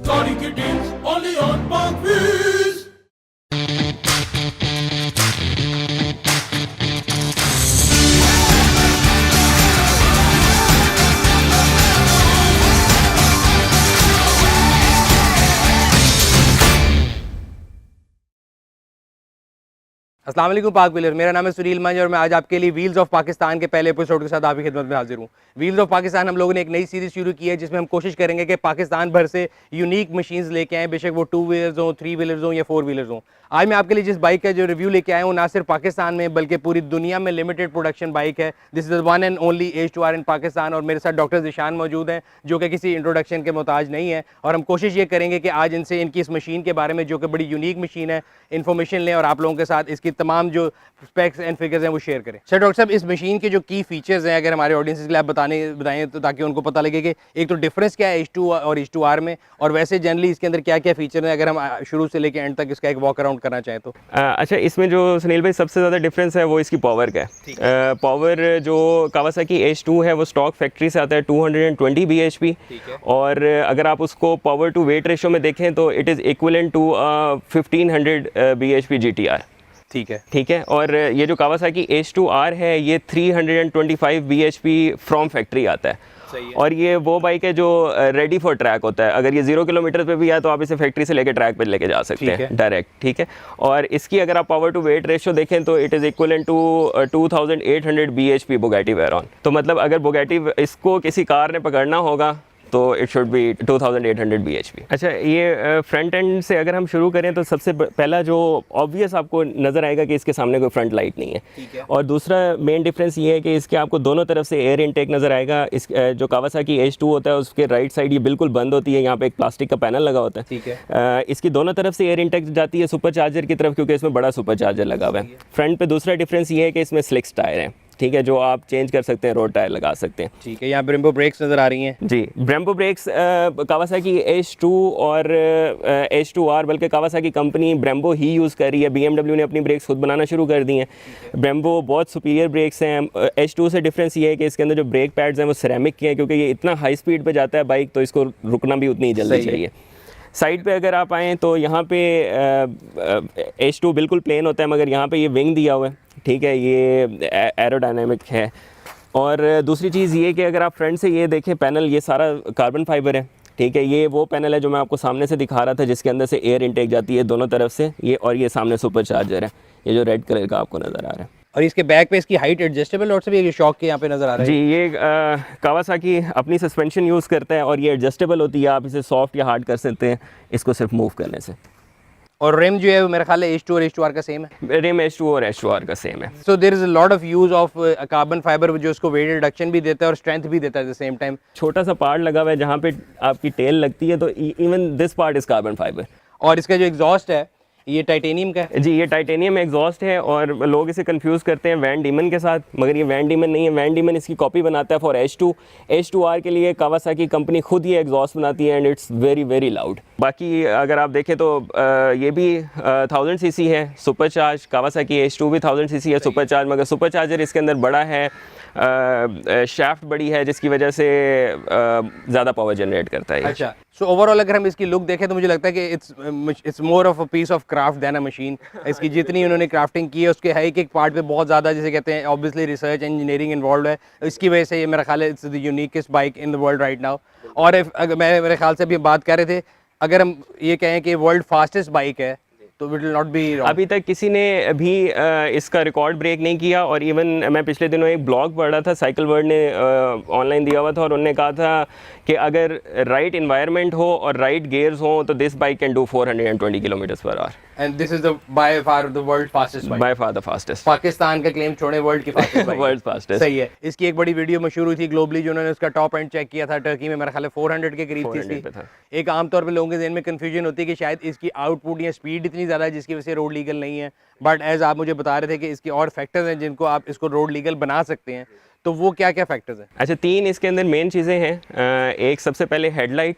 Tariq Deals, only on Parkviz. अस्सलाम वालेकुम पाक व्हीलर, मेरा नाम है सुनील मंज और मैं आज आपके लिए व्हील्स ऑफ पाकिस्तान के पहले एपिसोड के साथ आपकी खिदमत में हाजिर हूँ। व्हील्स ऑफ पाकिस्तान हम लोगों ने एक नई सीरीज़ शुरू की है जिसमें हम कोशिश करेंगे कि पाकिस्तान भर से यूनिक मशीन्स लेके आएँ, बेशक वो 2 व्हीलर्स हों, 3 व्हीलर्स हों या 4 व्हीलर्स हों। आज मैं आपके लिए जिस बाइक का जो रिव्यू लेके आया हूँ ना सिर्फ पाकिस्तान में बल्कि पूरी दुनिया में लिमिटेड प्रोडक्शन बाइक है। This is one and only H2R इन पाकिस्तान और मेरे साथ डॉक्टर ज़िशान मौजूद हैं जो कि किसी इंट्रोडक्शन के मोहताज नहीं है और हम कोशिश ये करेंगे कि आज इनसे इनकी इस मशीन के बारे में जो कि बड़ी यूनिक मशीन है इन्फॉर्मेशन लें और आप लोगों के साथ इसकी तमाम जो स्पेक्स एंड फिगर्स हैं वो शेयर करें। सर डॉक्टर साहब, इस मशीन के जो की फीचर्स हैं अगर हमारे ऑडियंस के लिए आप बताएं तो ताकि उनको पता लगे कि एक तो डिफरेंस क्या है H2 और H2R में और वैसे जनरली इसके अंदर क्या क्या फीचर हैं अगर हम शुरू से लेकर एंड तक इसका एक वॉक अराउंड करना चाहें तो। अच्छा, इसमें जो सुनील भाई सबसे ज़्यादा डिफरेंस है वो इसकी पावर का है। पावर जो कावासाकी H2 है वो स्टॉक फैक्ट्री से आता है 220 bhp और अगर आप उसको पावर टू वेट रेशो में देखें तो it is equivalent to 1500 bhp GTR। ठीक है। और ये जो कावासाकी H2R है ये 325 bhp फ्रॉम फैक्ट्री आता है। और ये वो बाइक है जो रेडी फॉर ट्रैक होता है। अगर ये 0 किलोमीटर पे भी है तो आप इसे फैक्ट्री से लेके ट्रैक पे लेके जा सकते हैं डायरेक्ट। ठीक है। और इसकी अगर आप पावर टू वेट रेशियो देखें तो it is equivalent to 2800 bhp Bugatti Veyron. तो मतलब अगर बुगाटी इसको किसी कार ने पकड़ना होगा तो इट शुड बी 2800 bhp। अच्छा, ये फ्रंट एंड से अगर हम शुरू करें तो सबसे पहला जो ऑब्वियस आपको नज़र आएगा कि इसके सामने कोई फ्रंट लाइट नहीं है। और दूसरा मेन डिफरेंस ये है कि इसके आपको दोनों तरफ से एयर इनटेक नज़र आएगा। इस जो कावासाकी H2 होता है उसके राइट साइड ये बिल्कुल बंद होती है, यहाँ पे एक प्लास्टिक का पैनल लगा होता है। इसकी दोनों तरफ से एयर इनटेक जाती है सुपर चार्जर की तरफ क्योंकि इसमें बड़ा सुपर चार्जर लगा हुआ है। फ्रंट पे दूसरा डिफरेंस ये है कि इसमें स्लिक्स टायर हैं। ठीक है, जो आप चेंज कर सकते हैं, रोड टायर लगा सकते हैं। ठीक है, यहाँ ब्रेम्बो ब्रेक्स नज़र आ रही हैं। जी, ब्रेम्बो ब्रेक्स कावासाकी H2 और H2R, बल्कि कावासाकी कंपनी ब्रेम्बो ही यूज़ कर रही है। BMW ने अपनी ब्रेक्स खुद बनाना शुरू कर दी हैं। ब्रेम्बो बहुत सुपीरियर ब्रेक्स हैं। H2 से डिफरेंस ये है कि इसके अंदर जो ब्रेक पैड्स हैं वो सिरेमिक के हैं क्योंकि ये इतना हाई स्पीड पे जाता है बाइक तो इसको रुकना भी उतनी ही जल्दी चाहिए। साइड पे अगर आप आएँ तो यहाँ पे H2 बिल्कुल प्लेन होता है मगर यहाँ पे ये विंग दिया हुआ है। ठीक है, ये एरोडायनामिक है। और दूसरी चीज़ ये कि अगर आप फ्रंट से ये देखें पैनल, ये सारा कार्बन फाइबर है। ठीक है, ये वो पैनल है जो मैं आपको सामने से दिखा रहा था जिसके अंदर से एयर इनटेक जाती है दोनों तरफ से। ये और ये सामने सुपर चार्जर है, ये जो रेड कलर का आपको नज़र आ रहा है। और इसके बैक पे इसकी हाइट एडजस्टेबल और भी शॉक के यहाँ पे नज़र आ रहा है। जी, ये कावासाकी अपनी सस्पेंशन यूज़ करता है और ये एडजस्टेबल होती है। आप इसे सॉफ्ट या हार्ड कर सकते हैं इसको सिर्फ मूव करने से। और रिम जो है वो मेरा ख्याल है H2 और H2R का सेम है। रिम H2 और H2R का सेम है। So there is a lot of use of carbon fibre जो उसको वेट रिडक्शन भी देता है और स्ट्रेंथ भी देता है एट द सेम टाइम। छोटा सा पार्ट लगा हुआ है जहाँ पे आपकी टेल लगती है तो even this part is carbon fibre. और इसका जो एग्जॉस्ट है ये टाइटेनियम का है। जी, ये टाइटेनियम एग्जॉस्ट है और लोग इसे कंफ्यूज करते हैं वैन डीमन के साथ, मगर ये वैन डीमन नहीं है। वैन डीमन इसकी कॉपी बनाता है फॉर H2R के लिए कावासाकी कंपनी खुद ये एग्जॉस्ट बनाती है and it's very very loud. बाकी अगर आप देखें तो ये भी 1000 cc है सुपर चार्ज। कावासाकी H2 भी 1000 cc है सुपर चार्ज, मगर सुपर चार्जर इसके अंदर बड़ा है, शाफ्ट बड़ी है जिसकी वजह से ज़्यादा पावर जनरेट करता है। अच्छा, सो ओवरऑल अगर हम इसकी लुक देखें तो मुझे लगता है कि it's more of a piece of craft than a machine. इसकी जितनी उन्होंने क्राफ्टिंग की है उसके हर एक पार्ट पे बहुत ज़्यादा जिसे कहते हैं ऑब्वियसली रिसर्च इंजीनियरिंग इन्वॉल्व है। इसकी वजह से ये मेरा ख्याल है it's the uniquest bike in the world right now. और अगर मेरे ख्याल से अभी बात कर रहे थे, अगर हम ये कहें कि वर्ल्ड फास्टेस्ट बाइक है तो it will not be wrong. अभी तक किसी ने भी इसका रिकॉर्ड ब्रेक नहीं किया। और इवन मैं पिछले दिनों एक ब्लॉग पढ़ रहा था, साइकिल वर्ल्ड ने ऑनलाइन दिया हुआ था और उन्होंने कहा था कि अगर राइट इन्वायरमेंट हो और राइट गेयर्स हो तो this bike can do 420 km/h। And this is the by far the world fastest bike. By far the fastest. Pakistan का क्लेम छोड़े, वर्ल्ड की फास्टेस्ट बाइक। वर्ल्ड फास्टेस्ट, सही है। इसकी एक बड़ी वीडियो मशहूर हुई थी ग्लोबली जो उन्होंने उसका टॉप एंड चेक किया था टर्की में, मेरा ख्याल है 400 के करीब थी। एक आमतौर पर लोगों के ज़हन में कन्फ्यूजन होती है कि शायद इसकी आउटपुट या स्पीड इतनी ज़्यादा है जिसकी वजह से रोड लीगल नहीं है, बट एज आप मुझे बता रहे थे कि इसकी और फैक्टर्स हैं जिनको आप इसको रोड लीगल बना सकते हैं, तो वो क्या क्या फैक्टर्स हैं? अच्छा, 3 इसके अंदर मेन चीज़ें हैं। एक सबसे पहले हेडलाइट,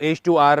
H2R